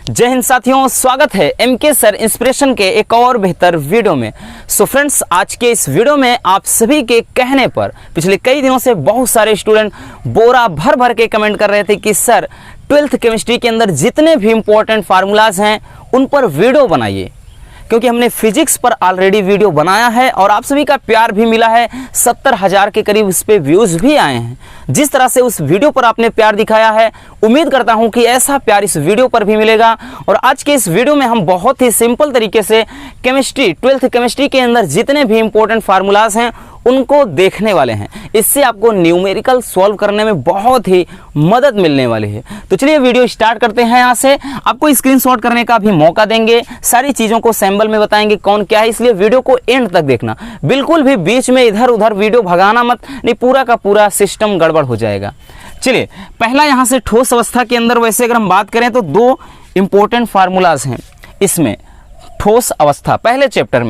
जय हिंद साथियों, स्वागत है एमके सर इंस्पिरेशन के एक और बेहतर वीडियो में। सो फ्रेंड्स, आज के इस वीडियो में आप सभी के कहने पर पिछले कई दिनों से बहुत सारे स्टूडेंट बोरा भर भर के कमेंट कर रहे थे कि सर 12th केमिस्ट्री के अंदर जितने भी इंपॉर्टेंट फार्मूलाज हैं उन पर वीडियो बनाइए, क्योंकि हमने फिजिक्स पर ऑलरेडी वीडियो बनाया है और आप सभी का प्यार भी मिला है। 70,000 के करीब उस पर व्यूज़ भी आए हैं। जिस तरह से उस वीडियो पर आपने प्यार दिखाया है, उम्मीद करता हूं कि ऐसा प्यार इस वीडियो पर भी मिलेगा। और आज के इस वीडियो में हम बहुत ही सिंपल तरीके से केमिस्ट्री 12th केमिस्ट्री के अंदर जितने भी इंपॉर्टेंट फार्मूलाज हैं उनको देखने वाले हैं। इससे आपको न्यूमेरिकल सॉल्व करने में बहुत ही मदद मिलने वाली है। तो चलिए वीडियो स्टार्ट करते हैं। यहाँ से आपको स्क्रीनशॉट करने का भी मौका देंगे, सारी चीज़ों को सैंपल में बताएंगे कौन क्या है, इसलिए वीडियो को एंड तक देखना। बिल्कुल भी बीच में इधर उधर वीडियो भगाना मत, नहीं पूरा का पूरा सिस्टम गड़बड़ हो जाएगा। चलिए, पहला यहाँ से ठोस अवस्था के अंदर वैसे अगर हम बात करें तो दो इंपॉर्टेंट फार्मूलाज हैं इसमें। ठोस अवस्था पहला चैप्टर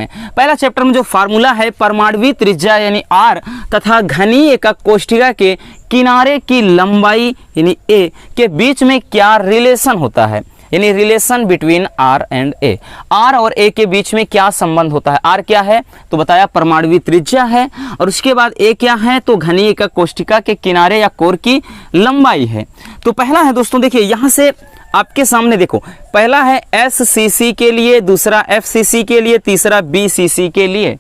में जो फार्मूला है, परमाणु त्रिज्या यानी आर तथा घनीय एकक कोष्ठिका के किनारे की लंबाई यानी ए के बीच में क्या रिलेशन होता है, यानी relation between R and A. R और ए के बीच में क्या संबंध होता है। आर क्या है तो बताया परमाणु त्रिज्या है, और उसके बाद ए क्या है तो घनीय एकक कोष्ठिका के किनारे या कोर की लंबाई है। तो पहला है दोस्तों, देखिए यहाँ से आपके सामने देखो, पहला है SCC के लिए, दूसरा FCC के लिए, तीसरा BCC के लिए।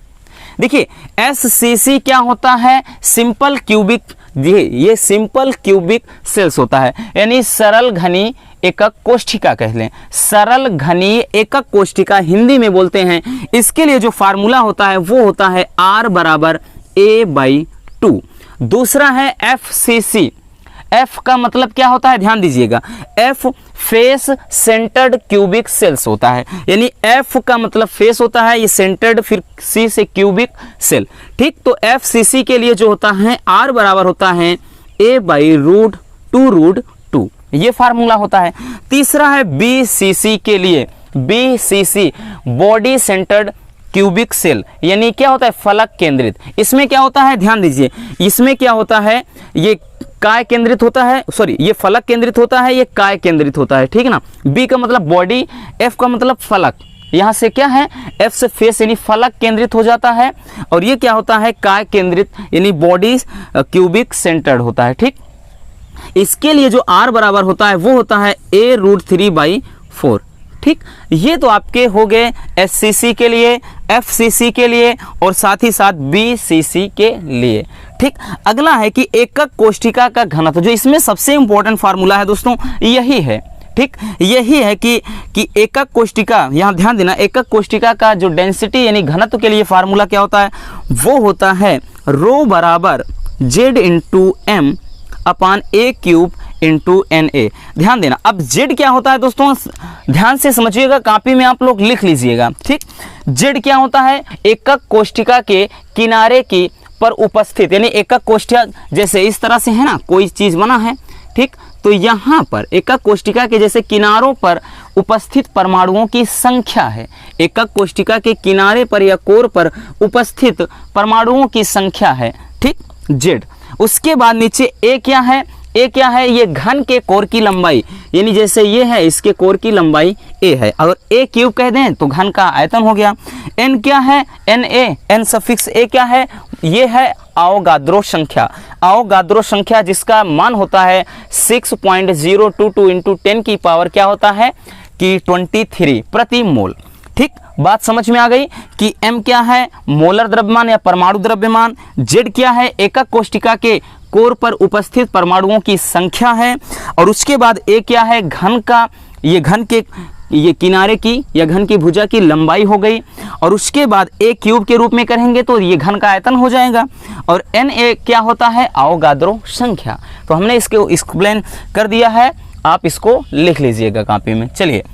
देखिए SCC क्या होता है, सिंपल क्यूबिक, ये सिंपल क्यूबिक सेल्स होता है, यानी सरल घनी एकक कोष्ठिका कह लें। सरल घनी एकक कोष्ठिका हिंदी में बोलते हैं। इसके लिए जो फार्मूला होता है वो होता है R बराबर A/2। दूसरा है FCC। F का मतलब क्या होता है, ध्यान दीजिएगा, F face centred cubic cells होता है, यानी F का मतलब फेस होता है, ये सेंटर्ड, फिर C से क्यूबिक सेल। ठीक, तो FCC के लिए जो होता है R बराबर होता है A/√2√2, ये फार्मूला होता है। तीसरा है BCC के लिए, BCC body centred cubic cell, यानी क्या होता है, फलक केंद्रित। इसमें क्या होता है, ध्यान दीजिए, इसमें क्या होता है, ये काय केंद्रित होता है, सॉरी ये फलक केंद्रित होता है, ये काय केंद्रित होता है, ठीक है ना। बी का मतलब बॉडी, एफ का मतलब फलक, यहाँ से क्या है, एफ से फेस यानी फलक केंद्रित हो जाता है, और ये क्या होता है, काय केंद्रित यानी बॉडी क्यूबिक सेंटर्ड होता है। ठीक, इसके लिए जो आर बराबर होता है वो होता है A√3/4। ठीक, ये तो आपके हो गए SCC के लिए, FCC के लिए और साथ ही साथ BCC के लिए। ठीक, अगला है कि एकक कोष्ठिका का घनत्व, जो इसमें सबसे इंपॉर्टेंट फार्मूला है दोस्तों यही है। ठीक, यही है कि एकक कोष्ठिका, यहाँ ध्यान देना, एकक कोष्ठिका का जो डेंसिटी यानी घनत्व के लिए फार्मूला क्या होता है, वो होता है ρ बराबर Z/m अपान A³ Na। ध्यान देना, अब Z क्या होता है दोस्तों, ध्यान से समझिएगा, कॉपी में आप लोग लिख लीजिएगा। ठीक, Z क्या होता है, एकक कोष्ठिका के किनारे की पर उपस्थित, यानी एकक कोष्ठिका जैसे इस तरह से है ना, कोई चीज बना है, ठीक, तो यहाँ पर एकक कोष्ठिका के जैसे किनारों पर उपस्थित परमाणुओं की संख्या है। एकक कोष्ठिका के किनारे पर या कोर पर उपस्थित परमाणुओं की संख्या है। ठीक, Z। उसके बाद नीचे A क्या है, A क्या है, ये घन के कोर की लंबाई, यानी जैसे ये है इसके कोर की लंबाई A है। अगर A³ कह दें तो घन का आयतन हो गया। N क्या है, Na, N सफिक्स A क्या है, ये है आवोगाद्रो संख्या। आवोगाद्रो संख्या जिसका मान होता है 6.022 × 10 की पावर क्या होता है कि 23 प्रति मोल। ठीक, बात समझ में आ गई कि M क्या है, मोलर द्रव्यमान या परमाणु द्रव्यमान। Z क्या है, एकक कोष्ठिका के कोर पर उपस्थित परमाणुओं की संख्या है, और उसके बाद A क्या है, घन का, ये घन के ये किनारे की या घन की भुजा की लंबाई हो गई, और उसके बाद A³ के रूप में करेंगे तो ये घन का आयतन हो जाएगा, और Na क्या होता है, आवोगाद्रो संख्या। तो हमने इसको एक्सप्लेन कर दिया है, आप इसको लिख लीजिएगा कॉपी में। चलिए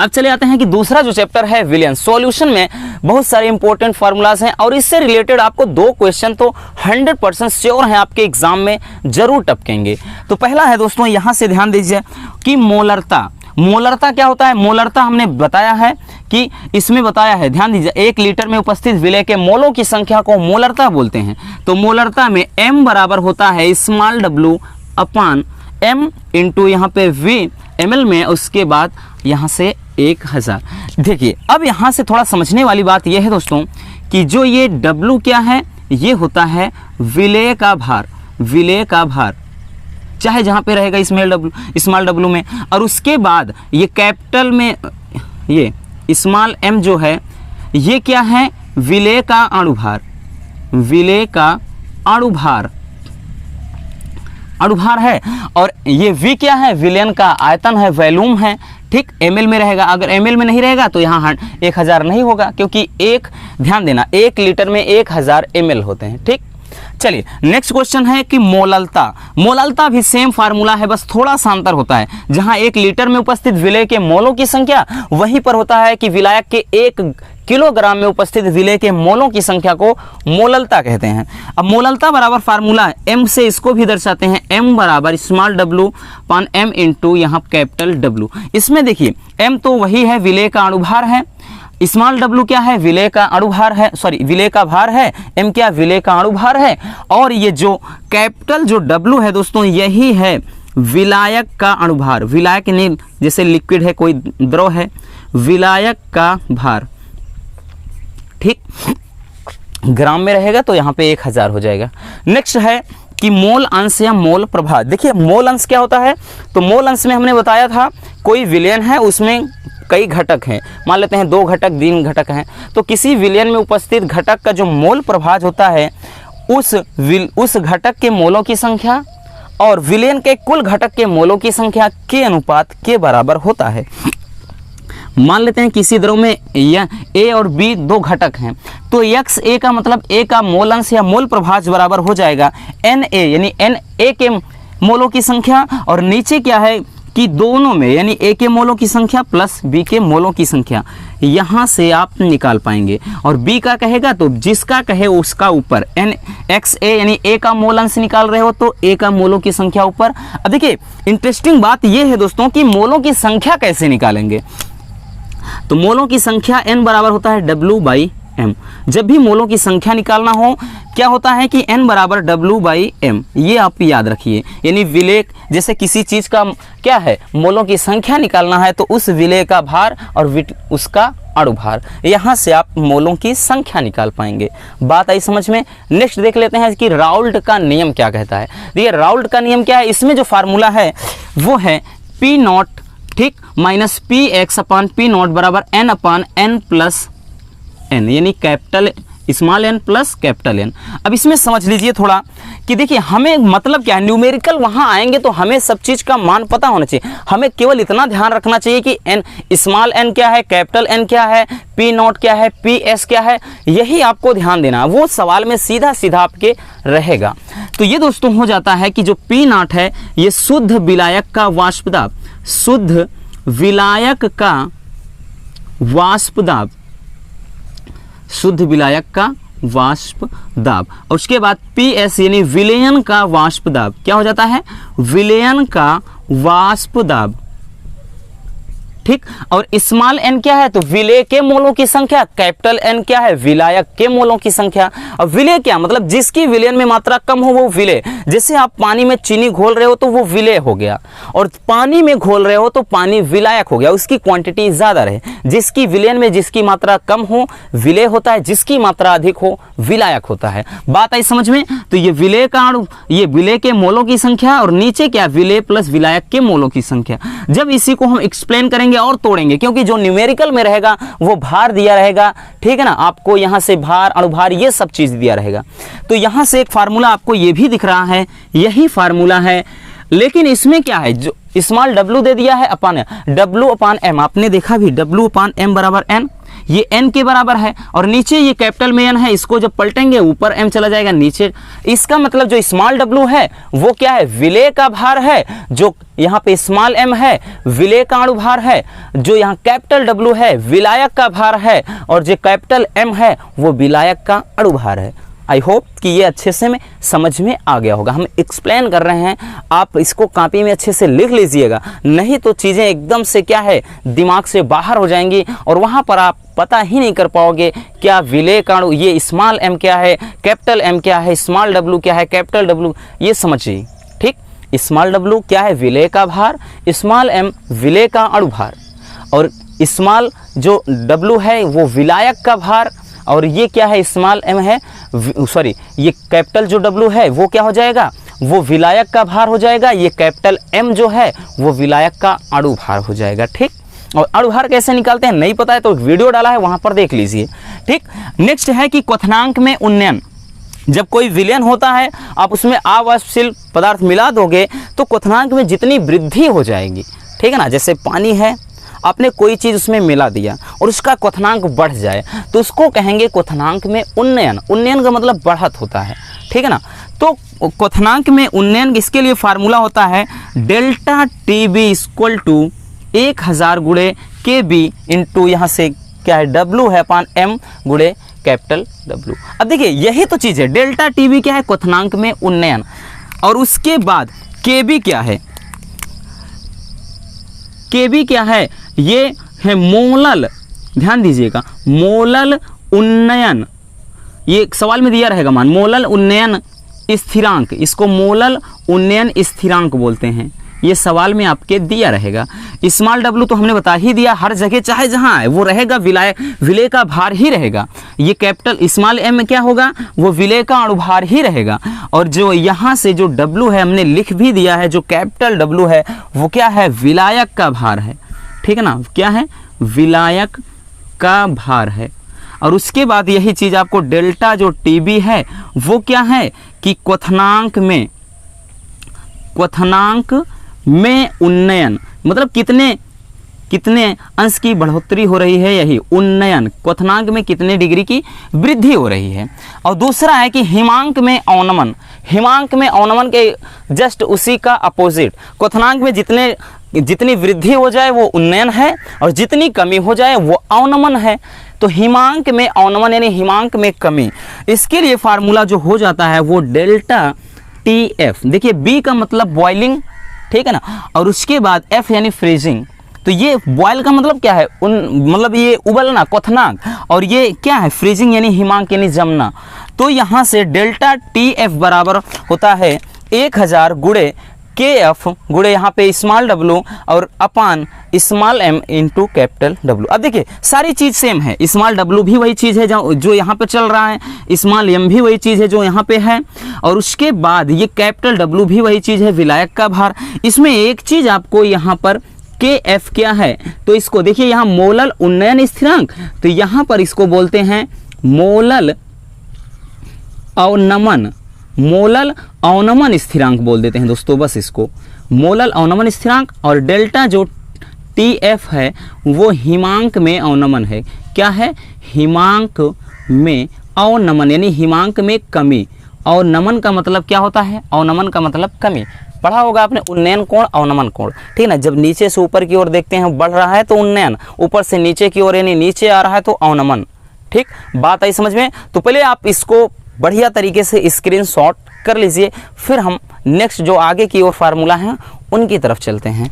अब चले आते हैं कि दूसरा जो चैप्टर है विलियन। सॉल्यूशन में बहुत सारे इंपॉर्टेंट फार्मूलाज हैं, और इससे रिलेटेड आपको दो क्वेश्चन तो 100% श्योर हैं आपके एग्जाम में जरूर टपकेंगे। तो पहला है दोस्तों, यहाँ से ध्यान दीजिए कि मोलरता। मोलरता क्या होता है, मोलरता हमने बताया है कि इसमें बताया है, ध्यान दीजिए, 1 लीटर में उपस्थित विलय के मोलों की संख्या को मोलरता बोलते हैं। तो मोलरता में M बराबर होता है स्मॉल w अपान m इंटू यहाँ पे v ml में, उसके बाद यहाँ से 1000। देखिए अब यहाँ से थोड़ा समझने वाली बात यह है दोस्तों कि जो ये W क्या है, ये होता है विलेय का भार, विलेय का भार चाहे जहाँ पे रहेगा स्मॉल w में, और उसके बाद ये कैपिटल में ये स्मॉल m जो है ये क्या है, विलेय का अणुभार, विलेय का अणुभार है, और ये v क्या है, विलयन का आयतन है, वॉल्यूम है, ठीक, ml में रहेगा। अगर ml में नहीं रहेगा तो यहाँ 1000 नहीं होगा, क्योंकि ध्यान देना 1 लीटर में 1000 ml होते हैं, ठीक। चलिए नेक्स्ट क्वेश्चन है कि मोललता। मोललता भी सेम फार्मूला है, बस थोड़ा सा अंतर होता है। जहां 1 लीटर में उपस्थित विलेय के मोलों की संख्या, वहीं पर होता है कि विलायक के 1 किलोग्राम में उपस्थित विलेय के मोलों की संख्या को मोललता कहते हैं। अब मोललता बराबर फार्मूला m से इसको भी दर्शाते हैं, m बराबर स्मॉल w पान m इंटू यहाँ कैपिटल W। इसमें देखिए m तो वही है, विलेय का अणुभार है, स्मॉल w क्या है, विलेय का अणुभार है, सॉरी विलेय का भार है, m क्या विलेय का अणुभार है, और ये जो कैपिटल जो W है दोस्तों यही है विलायक का अणुभार। विलायक नहीं, जैसे लिक्विड है, कोई द्रव है, विलायक का भार, ठीक, ग्राम में रहेगा तो यहाँ पे 1000 हो जाएगा। नेक्स्ट है कि मोल अंश या मोल प्रभाव। देखिए मोल अंश क्या होता है, तो मोल अंश में हमने बताया था कोई विलयन है उसमें कई घटक हैं, मान लेते हैं 2 घटक 3 घटक हैं, तो किसी विलयन में उपस्थित घटक का जो मोल प्रभाव होता है उस घटक के मोलों की संख्या और विलयन के कुल घटक के मोलों की संख्या के अनुपात के बराबर होता है। मान लेते हैं किसी द्रव में A और B 2 घटक हैं, तो XA का मतलब A का मोल अंश या मोल प्रभाव बराबर हो जाएगा NA, यानी NA के मोलों की संख्या, और नीचे क्या है कि दोनों में यानी A के मोलों की संख्या प्लस B के मोलों की संख्या, यहाँ से आप निकाल पाएंगे। और B का कहेगा तो जिसका कहे उसका ऊपर NXA यानी A का मोल अंश निकाल रहे हो तो A का मोलों की संख्या ऊपर। अब देखिए इंटरेस्टिंग बात यह है दोस्तों कि मोलों की संख्या कैसे निकालेंगे, तो मोलों की संख्या n बराबर होता है W/m। जब भी मोलों की संख्या निकालना हो क्या होता है कि n बराबर W/m, ये आप याद रखिए। यानी विलेय, जैसे किसी चीज़ का क्या है मोलों की संख्या निकालना है तो उस विलेय का भार और उसका अणुभार, यहाँ से आप मोलों की संख्या निकाल पाएंगे। बात आई समझ में। नेक्स्ट देख लेते हैं कि राउल्ट का नियम क्या कहता है। देखिए राउल्ट का नियम क्या है, इसमें जो फार्मूला है वो है P0, ठीक, माइनस px अपान P0 बराबर n अपान n प्लस n, यानी capital small n plus capital N। अब इसमें समझ लीजिए थोड़ा कि देखिए हमें मतलब क्या है, न्यूमेरिकल वहाँ आएंगे तो हमें सब चीज़ का मान पता होना चाहिए। हमें केवल इतना ध्यान रखना चाहिए कि n स्मॉल n क्या है, कैपिटल N क्या है, P0 क्या है, PS क्या है, यही आपको ध्यान देना। वो सवाल में सीधा सीधा आपके रहेगा। तो ये दोस्तों हो जाता है कि जो P0 है ये शुद्ध विलायक का वाष्प दाब, शुद्ध विलायक का वाष्प दाब, शुद्ध विलायक का वाष्प दाब, और उसके बाद PS यानी विलयन का वाष्प दाब, क्या हो जाता है, विलयन का वाष्प दाब, ठीक। और स्मॉल n क्या है, तो विलेय के मोलों की संख्या, कैपिटल N क्या है, विलायक के मोलों की संख्या। और विलेय क्या मतलब जिसकी विलयन में मात्रा कम हो वो विलेय। जैसे आप पानी में चीनी घोल रहे हो तो वो विलेय हो गया, और पानी में घोल रहे हो तो पानी विलायक हो गया, उसकी क्वांटिटी ज्यादा रहे। जिसकी विलयन में जिसकी मात्रा कम हो विलेय होता है, जिसकी मात्रा अधिक हो विलायक होता है। बात आई समझ में। तो ये विलेय का ये विलेय के मोलों की संख्या और नीचे क्या विलेय प्लस विलायक के मोलों की संख्या। जब इसी को हम एक्सप्लेन करेंगे और तोड़ेंगे, क्योंकि जो न्यूमेरिकल में रहेगा वो भार दिया रहेगा, ठीक है ना, आपको यहां से भार अणुभार ये सब चीज दिया रहेगा। तो यहां से एक फार्मूला आपको ये भी दिख रहा है, यही फार्मूला है, लेकिन इसमें क्या है, जो स्मॉल w दे दिया है अपान W अपान m, आपने देखा भी W अपान m बराबर n, ये n के बराबर है, और नीचे ये कैपिटल में n है, इसको जब पलटेंगे ऊपर m चला जाएगा नीचे। इसका मतलब जो स्मॉल w है वो क्या है, विलेय का भार है, जो यहाँ पे स्मॉल m है विलेय का अणुभार है, जो यहाँ कैपिटल W है विलायक का भार है, और जो कैपिटल M है वो विलायक का अणुभार है। आई होप कि ये अच्छे से में समझ में आ गया होगा। हम एक्सप्लेन कर रहे हैं, आप इसको कॉपी में अच्छे से लिख लीजिएगा, नहीं तो चीज़ें एकदम से क्या है दिमाग से बाहर हो जाएंगी और वहाँ पर आप पता ही नहीं कर पाओगे क्या विलेय का अणु, ये स्मॉल m क्या है, कैपिटल M क्या है, स्मॉल w क्या है, कैपिटल W, ये समझिए, ठीक। स्मॉल w क्या है, विलेय का भार, स्मॉल m विलेय का अणुभार। और स्मॉल जो W है वो विलायक का भार, और ये क्या है स्मॉल m है, सॉरी ये कैपिटल जो W है वो क्या हो जाएगा, वो विलायक का भार हो जाएगा, ये कैपिटल M जो है वो विलायक का अणु भार हो जाएगा। ठीक, और अणु भार कैसे निकालते हैं नहीं पता है तो वीडियो डाला है वहां पर देख लीजिए। ठीक, नेक्स्ट है कि क्वथनांक में उन्नयन, जब कोई विलयन होता है आप उसमें अवाष्पशील पदार्थ मिला दोगे तो क्वथनांक में जितनी वृद्धि हो जाएगी, ठीक है ना, जैसे पानी है आपने कोई चीज़ उसमें मिला दिया और उसका क्वथनांक बढ़ जाए तो उसको कहेंगे क्वथनांक में उन्नयन। उन्नयन का मतलब बढ़त होता है, ठीक है ना। तो क्वथनांक में उन्नयन इसके लिए फार्मूला होता है delta T B equal to 1000 गुणे के बी इंटू यहाँ से क्या है W है अपान M गुणे कैपिटल W। अब देखिए यही तो चीज़ है, डेल्टा टी बी क्या है, क्वथनांक में उन्नयन, और उसके बाद के बी क्या है, के बी क्या है, ये है मोलल, ध्यान दीजिएगा मोलल उन्नयन, ये सवाल में दिया रहेगा मान, मोलल उन्नयन स्थिरांक, इसको मोलल उन्नयन स्थिरांक बोलते हैं, ये सवाल में आपके दिया रहेगा। स्मॉल W तो हमने बता ही दिया, हर जगह चाहे जहां है वो रहेगा, विलय का भार ही रहेगा। ये कैपिटल स्मॉल m क्या होगा, वो विलय का अणुभार ही रहेगा, और जो यहाँ से जो W है हमने लिख भी दिया है, जो कैपिटल W है वो क्या है, विलायक का भार है, ठीक है ना, क्या है, विलायक का भार है। और उसके बाद यही चीज आपको डेल्टा जो TB है वो क्या है कि क्वथनांक में उन्नयन, मतलब कितने अंश की बढ़ोतरी हो रही है, यही उन्नयन, क्वथनांक में कितने डिग्री की वृद्धि हो रही है। और दूसरा है कि हिमांक में अवनमन, हिमांक में अवनमन के जस्ट उसी का अपोजिट, क्वथनांक में जितनी वृद्धि हो जाए वो उन्नयन है और जितनी कमी हो जाए वो अवनमन है। तो हिमांक में अवनमन यानी हिमांक में कमी, इसके लिए फार्मूला जो हो जाता है वो डेल्टा TF, देखिए B का मतलब बॉइलिंग, ठीक है ना, और उसके बाद F यानी फ्रीजिंग। तो ये बॉयल का मतलब क्या है, मतलब ये उबलना क्वथनांक, और ये क्या है फ्रीजिंग यानी हिमांक यानी जमना। तो यहाँ से डेल्टा TF बराबर होता है 1000 गुणे KF गुणे यहाँ पे स्मॉल W और अपान small m into capital W। अब देखिए सारी चीज़ सेम है, स्मॉल W भी वही चीज़ है जो यहाँ पे चल रहा है, स्मॉल m भी वही चीज़ है जो यहाँ पे है, और उसके बाद ये कैपिटल W भी वही चीज़ है, विलायक का भार। इसमें एक चीज़ आपको यहाँ पर KF क्या है, तो इसको देखिए यहाँ मोलल उन्नयन स्थिरांक, तो यहाँ पर इसको बोलते हैं मोलल अवनमन, मोलल अवनमन स्थिरांक बोल देते हैं दोस्तों, बस इसको मोलल अवनमन स्थिरांक। और डेल्टा जो TF है वो हिमांक में अवनमन है, क्या है, हिमांक में अवनमन यानी हिमांक में कमी। और नमन का मतलब क्या होता है, अवनमन का मतलब कमी, पढ़ा होगा आपने उन्नयन कोण अवनमन कोण, ठीक है ना। जब नीचे से ऊपर की ओर देखते हैं बढ़ रहा है तो उन्नयन, ऊपर से नीचे की ओर यानी नीचे आ रहा है तो अवनमन। ठीक, बात आई समझ में। तो पहले आप इसको बढ़िया तरीके से स्क्रीनशॉट कर लीजिए, फिर हम नेक्स्ट जो आगे की ओर फार्मूला हैं उनकी तरफ चलते हैं।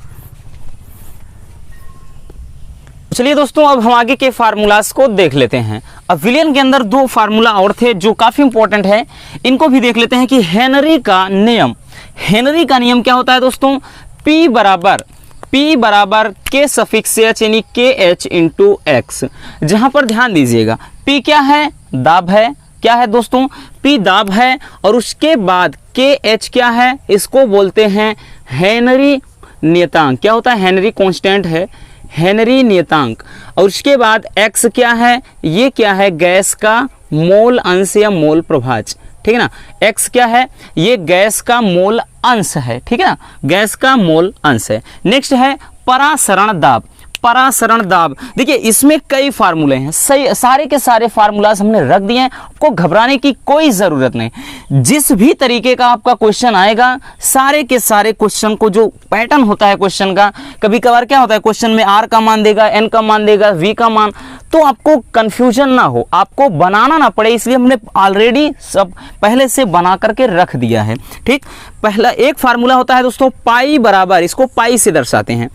चलिए दोस्तों अब हम आगे के फार्मूलास को देख लेते हैं। अब विलियन के अंदर दो फार्मूला और थे जो काफी इंपॉर्टेंट है, इनको भी देख लेते हैं कि हेनरी का नियम। हेनरी का नियम क्या होता है दोस्तों, P बराबर के सफिक्स H यानी KH इंटू एक्स। जहां पर ध्यान दीजिएगा P क्या है, दाब है, क्या है दोस्तों, P दाब है, और उसके बाद KH क्या है, इसको बोलते हैं हेनरी नियतांक। क्या होता है, हेनरी कांस्टेंट है, हेनरी नियतांक। और उसके बाद x क्या है, ये क्या है, गैस का मोल अंश या मोल प्रभाज, ठीक है ना। x क्या है, ये गैस का मोल अंश है, ठीक है ना, गैस का मोल अंश है। नेक्स्ट है परासरण दाब। परासरण दाब, देखिए इसमें कई फार्मूले हैं, सही सारे के सारे फार्मूलाज हमने रख दिए हैं, आपको घबराने की कोई ज़रूरत नहीं। जिस भी तरीके का आपका क्वेश्चन आएगा, सारे के सारे क्वेश्चन को जो पैटर्न होता है क्वेश्चन का, कभी कभार क्या होता है क्वेश्चन में R का मान देगा, N का मान देगा, V का मान, तो आपको कंफ्यूजन ना हो, आपको बनाना ना पड़े, इसलिए हमने ऑलरेडी सब पहले से बना करके रख दिया है। ठीक, पहला एक फार्मूला होता है दोस्तों पाई बराबर, इसको पाई से दर्शाते हैं,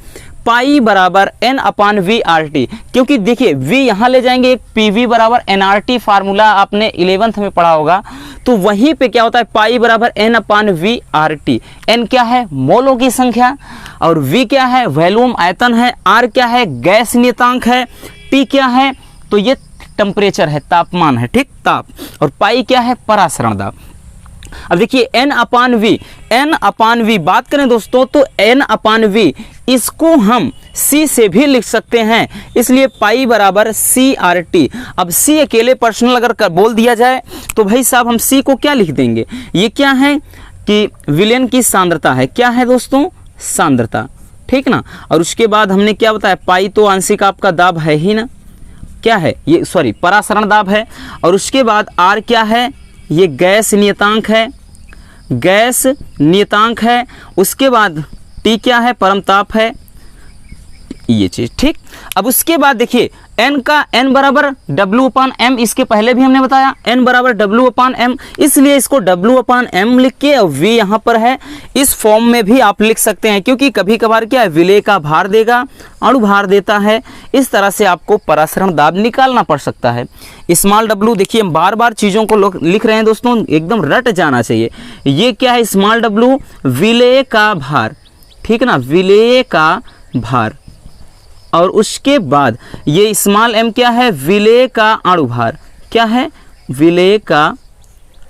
पाई बराबर N upon V R T, क्योंकि देखिए v यहाँ ले जाएंगे, एक पी वी बराबर एन आर टी फार्मूला आपने 11th में पढ़ा होगा, तो वहीं पे क्या होता है पाई बराबर N upon V R T. N क्या है मोलों की संख्या, और वी क्या है वॉल्यूम आयतन है, आर क्या है गैस नियतांक है, टी क्या है तो ये टेम्परेचर है तापमान है, ठीक ताप, और पाई क्या है परासरण दाब। अब देखिए n अपान वी बात करें दोस्तों तो n अपान वी इसको हम c से भी लिख सकते हैं, इसलिए पाई बराबर सी आर टी। अब c अकेले पर्सनल अगर बोल दिया जाए तो भाई साहब हम c को क्या लिख देंगे, ये क्या है कि विलयन की सांद्रता है, क्या है दोस्तों सांद्रता, ठीक ना। और उसके बाद हमने क्या बताया पाई तो आंशिक आपका दाब है ही ना, क्या है ये सॉरी परासरण दाब है, और उसके बाद आर क्या है ये गैस नियतांक है, गैस नियतांक है, उसके बाद टी क्या है परमताप है, ये चीज ठीक। अब उसके बाद देखिए n का n बराबर w अपान m, इसके पहले भी हमने बताया n बराबर w अपान m, इसलिए इसको w अपान m लिख के और v यहाँ पर है, इस फॉर्म में भी आप लिख सकते हैं, क्योंकि कभी कभार क्या है विलेय का भार देगा अणु भार देता है, इस तरह से आपको परासरण दाब निकालना पड़ सकता है। स्मॉल w देखिए हम बार बार चीज़ों को लिख रहे हैं दोस्तों, एकदम रट जाना चाहिए। ये क्या है स्मॉल w विलेय का भार, ठीक ना विलेय का भार, और उसके बाद ये स्मॉल m क्या है विलेय का अणुभार, क्या है विलेय का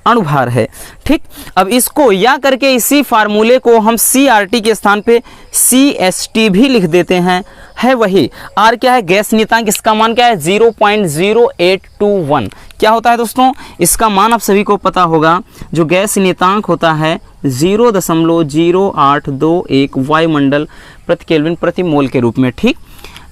अणुभार है, ठीक। अब इसको या करके इसी फार्मूले को हम CRT के स्थान पे CST भी लिख देते हैं, है वही। R क्या है गैस नियतांक, इसका मान क्या है 0.0821, क्या होता है दोस्तों इसका मान आप सभी को पता होगा, जो गैस नियतांक होता है 0.0821 वायुमंडल प्रति केल्विन प्रति मोल के रूप में, ठीक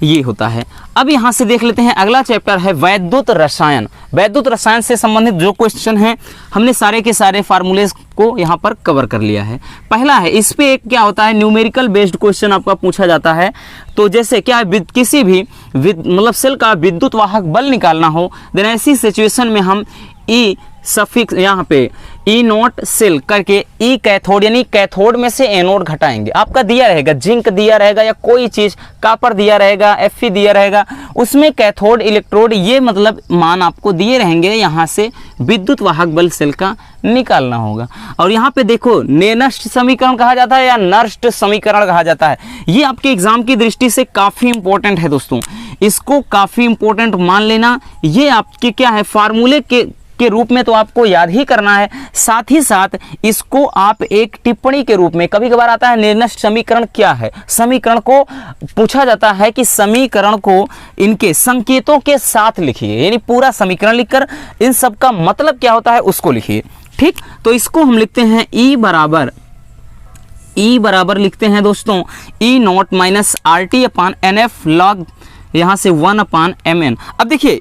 ये होता है। अब यहाँ से देख लेते हैं अगला चैप्टर है वैद्युत रसायन। वैद्युत रसायन से संबंधित जो क्वेश्चन हैं हमने सारे के सारे फार्मूलेज को यहाँ पर कवर कर लिया है। पहला है इस पे एक क्या होता है न्यूमेरिकल बेस्ड क्वेश्चन आपका पूछा जाता है, तो जैसे क्या किसी भी मतलब सेल का विद्युत वाहक बल निकालना हो, देन ऐसी सिचुएशन में हम ई सफिक्स यहाँ पे ई नोट सेल करके ई कैथोड यानी कैथोड में से एनोड घटाएंगे। आपका दिया रहेगा जिंक दिया रहेगा या कोई चीज कापर दिया रहेगा, Fe दिया रहेगा, उसमें कैथोड इलेक्ट्रोड ये मतलब मान आपको दिए रहेंगे, यहाँ से विद्युत वाहक बल सेल का निकालना होगा। और यहाँ पे देखो नेनस्ट समीकरण कहा जाता है या नर्स्ट समीकरण कहा जाता है, ये आपके एग्जाम की दृष्टि से काफी इंपॉर्टेंट है दोस्तों, इसको काफी इंपॉर्टेंट मान लेना। ये आपके क्या है फार्मूले के रूप में तो आपको याद ही करना है, साथ ही साथ इसको आप एक टिप्पणी के रूप में, कभी कभार आता है निर्नष्ट समीकरण क्या है, समीकरण को पूछा जाता है कि समीकरण को इनके संकेतों के साथ लिखिए, यानी पूरा समीकरण लिखकर इन सब का मतलब क्या होता है उसको लिखिए, ठीक। तो इसको हम लिखते हैं ई बराबर लिखते हैं दोस्तों E naught minus R T upon n F log यहाँ से 1 अपान एम एन। अब देखिए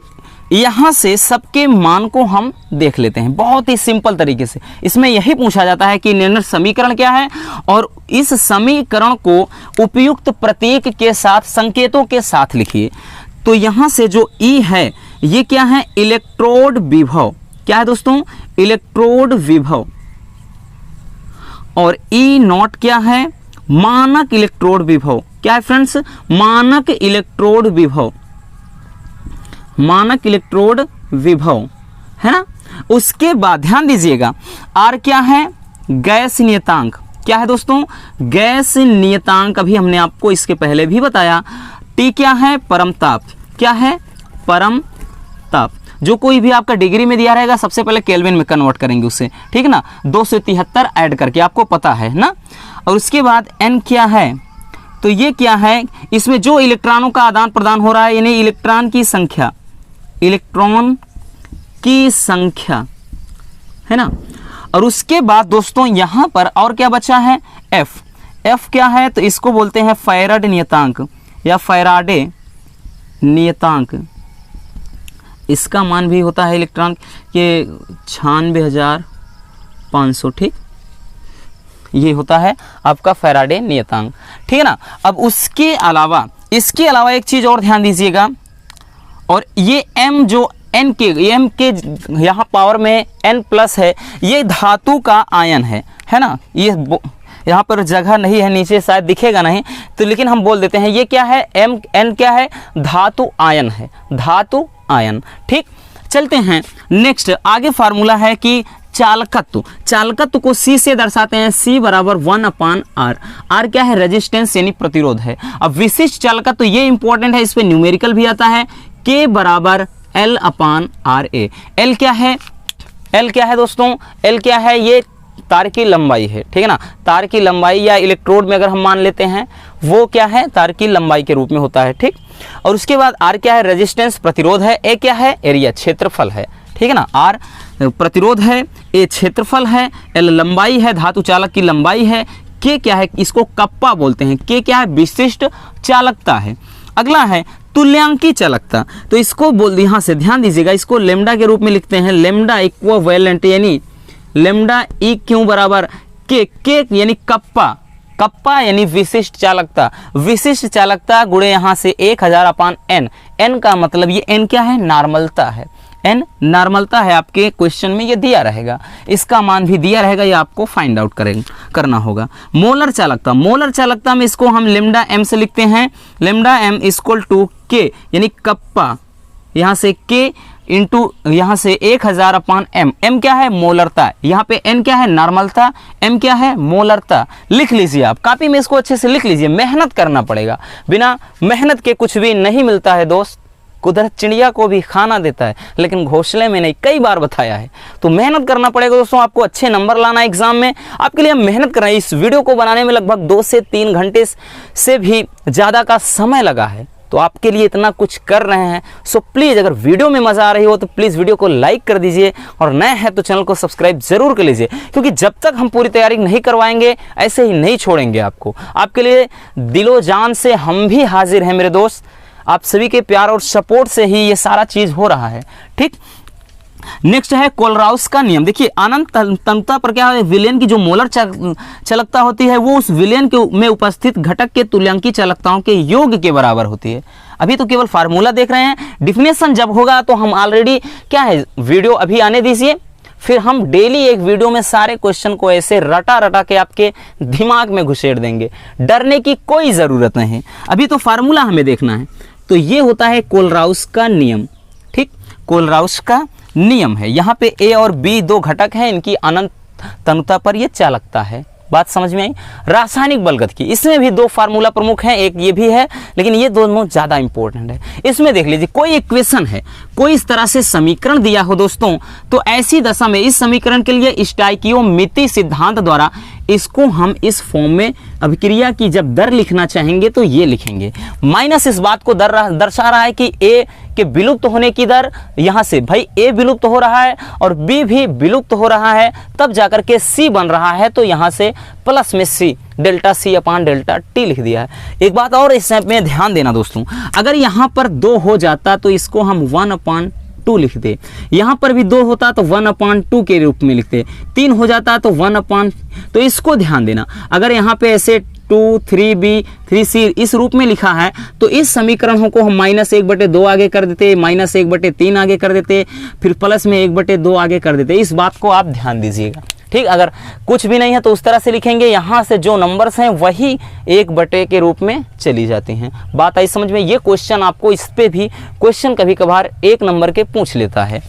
यहाँ से सबके मान को हम देख लेते हैं बहुत ही सिंपल तरीके से। इसमें यही पूछा जाता है कि निर्णय समीकरण क्या है और इस समीकरण को उपयुक्त प्रतीक के साथ संकेतों के साथ लिखिए। तो यहाँ से जो ई है ये क्या है इलेक्ट्रोड विभव, क्या है दोस्तों इलेक्ट्रोड विभव, और ई नॉट क्या है मानक इलेक्ट्रोड विभव, क्या है फ्रेंड्स मानक इलेक्ट्रोड विभव, मानक इलेक्ट्रोड विभव है ना। उसके बाद ध्यान दीजिएगा आर क्या है गैस नियतांक, क्या है दोस्तों गैस नियतांक, अभी हमने आपको इसके पहले भी बताया। टी क्या है परमताप, क्या है परमताप, जो कोई भी आपका डिग्री में दिया रहेगा सबसे पहले केल्विन में कन्वर्ट करेंगे उससे, ठीक ना 273 ऐड करके, आपको पता है ना। और उसके बाद एन क्या है, तो ये क्या है इसमें जो इलेक्ट्रॉनों का आदान प्रदान हो रहा है यानी इलेक्ट्रॉन की संख्या, इलेक्ट्रॉन की संख्या है ना। और उसके बाद दोस्तों यहां पर और क्या बचा है एफ, एफ क्या है तो इसको बोलते हैं फैराड नियतांक या फैराडे नियतांक, इसका मान भी होता है इलेक्ट्रॉन के 96,500, ठीक ये होता है आपका फैराडे नियतांक, ठीक है ना। अब उसके अलावा इसके अलावा एक चीज और ध्यान दीजिएगा, और ये m जो n के m के यहाँ पावर में n प्लस है, ये धातु का आयन है ना, ये यहाँ पर जगह नहीं है, नीचे शायद दिखेगा नहीं, तो लेकिन हम बोल देते हैं ये क्या है, Mn क्या है, धातु आयन है, धातु आयन। ठीक, चलते हैं नेक्स्ट। आगे फार्मूला है कि चालकत्व, चालकत्व को C से दर्शाते हैं, C बराबर 1/R। R क्या है, रेजिस्टेंस यानी प्रतिरोध है। अब विशिष्ट चालकत्व ये इंपॉर्टेंट है, इस पे न्यूमेरिकल भी आता है, K बराबर L/RA। L क्या है, L क्या है दोस्तों, L क्या है, ये तार की लंबाई है, ठीक है ना, तार की लंबाई या इलेक्ट्रोड में अगर हम मान लेते हैं वो क्या है, तार की लंबाई के रूप में होता है। ठीक, और उसके बाद R क्या है, रेजिस्टेंस प्रतिरोध है, A क्या है, एरिया क्षेत्रफल है, ठीक है ना, R प्रतिरोध है, A क्षेत्रफल है, L लंबाई है, धातु चालक की लंबाई है, K क्या है, इसको कप्पा बोलते हैं, K क्या है, विशिष्ट चालकता है। अगला है तुल्यांकी चालकता, तो इसको बोल, यहाँ से ध्यान दीजिएगा, इसको लेमडा के रूप में लिखते हैं, लेमडा इक्विवेलेंट यानी लेमडा ई क्यू बराबर के यानी कप्पा, कप्पा यानी विशिष्ट चालकता, विशिष्ट चालकता गुणे यहाँ से 1000/n। n का मतलब ये n क्या है, नॉर्मलता है, n नॉर्मलता है, आपके क्वेश्चन में ये दिया रहेगा, इसका मान भी दिया रहेगा, ये आपको फाइंड आउट करना होगा। मोलर चालकता, मोलर चालकता में इसको हम लेमडा m से लिखते हैं, lambda m equal to k यानी कप्पा, यहाँ से k इंटू यहाँ से 1000/m। m क्या है, मोलरता, यहाँ पे n क्या है, नॉर्मलता, m क्या है, मोलरता। लिख लीजिए, आप कॉपी में इसको अच्छे से लिख लीजिए, मेहनत करना पड़ेगा, बिना मेहनत के कुछ भी नहीं मिलता है दोस्त। कुदरत चिड़िया को भी खाना देता है लेकिन घोंसले में नहीं, कई बार बताया है, तो मेहनत करना पड़ेगा दोस्तों, आपको अच्छे नंबर लाना है एग्जाम में, आपके लिए हम मेहनत कर रहे हैं। इस वीडियो को बनाने में लगभग 2 से 3 घंटे से भी ज़्यादा का समय लगा है, तो आपके लिए इतना कुछ कर रहे हैं। सो प्लीज़ अगर वीडियो में मज़ा आ रही हो तो प्लीज़ वीडियो को लाइक कर दीजिए, और नए हैं तो चैनल को सब्सक्राइब जरूर कर लीजिए, क्योंकि जब तक हम पूरी तैयारी नहीं करवाएंगे ऐसे ही नहीं छोड़ेंगे आपको। आपके लिए दिलो जान से हम भी हाजिर हैं मेरे दोस्त, आप सभी के प्यार और सपोर्ट से ही ये सारा चीज़ हो रहा है। ठीक, नेक्स्ट है कोलराउस का नियम। देखिए अनंत तनुता पर क्या है, विलयन की जो मोलर चालकता होती है वो उस विलयन के में उपस्थित घटक के तुल्यांकी चालकताओं के योग के बराबर होती है। अभी तो केवल फार्मूला देख रहे हैं, डिफिनेशन जब होगा तो हम ऑलरेडी क्या है, वीडियो अभी आने दीजिए, फिर हम डेली एक वीडियो में सारे क्वेश्चन को ऐसे रटा रटा के आपके दिमाग में घुसेड़ देंगे, डरने की कोई ज़रूरत नहीं। अभी तो फार्मूला हमें देखना है। तो ये होता है कोलराउस का नियम। ठीक, कोलराउस का नियम है, यहाँ पे A और B 2 घटक हैं, इनकी अनंत तनुता पर ये चालकता है। बात समझ में आई। रासायनिक बलगत की, इसमें भी 2 फार्मूला प्रमुख हैं, एक ये भी है लेकिन ये दोनों ज़्यादा इंपॉर्टेंट है। इसमें देख लीजिए, कोई इक्वेशन है, कोई इस तरह से समीकरण दिया हो दोस्तों, तो ऐसी दशा में इस समीकरण के लिए स्टोइकियोमेट्री सिद्धांत द्वारा इसको हम इस फॉर्म में अभिक्रिया की जब दर लिखना चाहेंगे तो ये लिखेंगे। माइनस इस बात को दर्शा रहा है कि ए के विलुप्त होने की दर, यहाँ से भाई ए विलुप्त हो रहा है और बी भी विलुप्त हो रहा है, तब जाकर के सी बन रहा है, तो यहाँ से प्लस में C delta C upon delta T लिख दिया है। एक बात और इसमें ध्यान देना दोस्तों, अगर यहाँ पर 2 हो जाता तो इसको हम 1/2 लिख दे, यहाँ पर भी 2 होता तो 1/2 के रूप में लिखते, 3 हो जाता तो 1/, तो इसको ध्यान देना। अगर यहाँ पे ऐसे 2 3b 3c इस रूप में लिखा है तो इस समीकरणों को हम -1/2 आगे कर देते, -1/3 आगे कर देते, फिर प्लस में 1/2 आगे कर देते। इस बात को आप ध्यान दीजिएगा। ठीक, अगर कुछ भी नहीं है तो उस तरह से लिखेंगे, यहाँ से जो नंबर्स हैं वही 1/, के रूप में चली जाती हैं। बात आई समझ में। ये क्वेश्चन आपको, इस पे भी क्वेश्चन कभी कभार 1 नंबर के पूछ लेता है।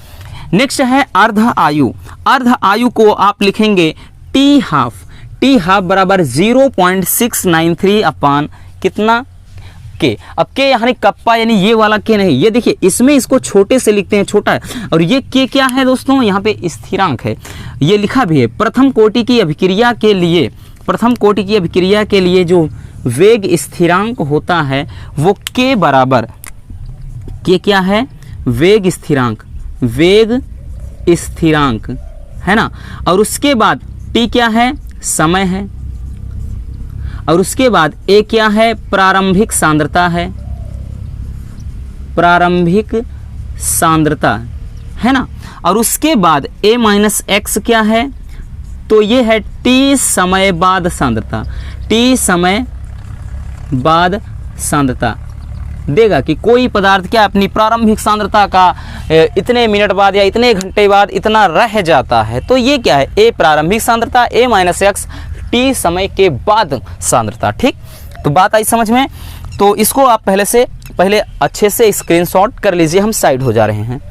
नेक्स्ट है अर्ध आयु। अर्ध आयु को आप लिखेंगे टी हाफ बराबर 0.693 अपान कितना के। अब के यानी कप्पा, यानी ये वाला के नहीं, ये देखिए इसमें इसको छोटे से लिखते हैं, छोटा है, और ये के क्या है दोस्तों, यहाँ पे स्थिरांक है, ये लिखा भी है। प्रथम कोटि की अभिक्रिया के लिए जो वेग स्थिरांक होता है वो के बराबर, के क्या है, वेग स्थिरांक है ना, और उसके बाद टी क्या है, समय है, और उसके बाद ए क्या है, प्रारंभिक सांद्रता है ना, और उसके बाद a माइनस एक्स क्या है, तो ये है t समय बाद सांद्रता देगा कि कोई पदार्थ क्या अपनी प्रारंभिक सांद्रता का इतने मिनट बाद या इतने घंटे बाद इतना रह जाता है। तो ये क्या है, a प्रारंभिक सांद्रता, a माइनस एक्स t समय के बाद सांद्रता। ठीक, तो बात आई समझ में। तो इसको आप पहले अच्छे से स्क्रीनशॉट कर लीजिए, हम साइड हो जा रहे हैं।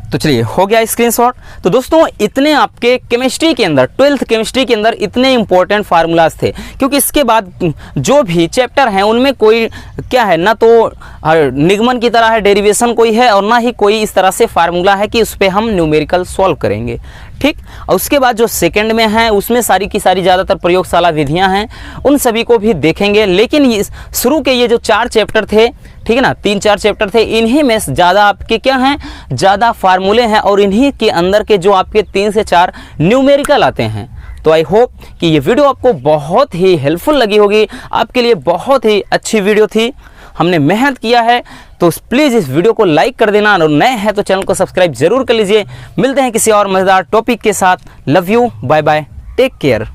तो चलिए हो गया स्क्रीनशॉट। तो दोस्तों इतने आपके केमिस्ट्री के अंदर, 12th केमिस्ट्री के अंदर इतने इंपॉर्टेंट फार्मूलाज थे, क्योंकि इसके बाद जो भी चैप्टर हैं उनमें कोई क्या है, ना तो निगमन की तरह है डेरिवेशन कोई है, और ना ही कोई इस तरह से फार्मूला है कि उस पर हम न्यूमेरिकल सॉल्व करेंगे। ठीक, और उसके बाद जो सेकंड में है उसमें सारी की सारी ज़्यादातर प्रयोगशाला विधियां हैं, उन सभी को भी देखेंगे। लेकिन शुरू के ये जो 4 चैप्टर थे, ठीक है ना, 3-4 चैप्टर थे, इन्हीं में ज़्यादा आपके क्या हैं, ज़्यादा फार्मूले हैं, और इन्हीं के अंदर के जो आपके 3 से 4 न्यूमेरिकल आते हैं। तो आई होप कि ये वीडियो आपको बहुत ही हेल्पफुल लगी होगी, आपके लिए बहुत ही अच्छी वीडियो थी, हमने मेहनत किया है। तो प्लीज़ इस वीडियो को लाइक कर देना, और नए हैं तो चैनल को सब्सक्राइब जरूर कर लीजिए। मिलते हैं किसी और मज़ेदार टॉपिक के साथ। Love you, bye bye, take care.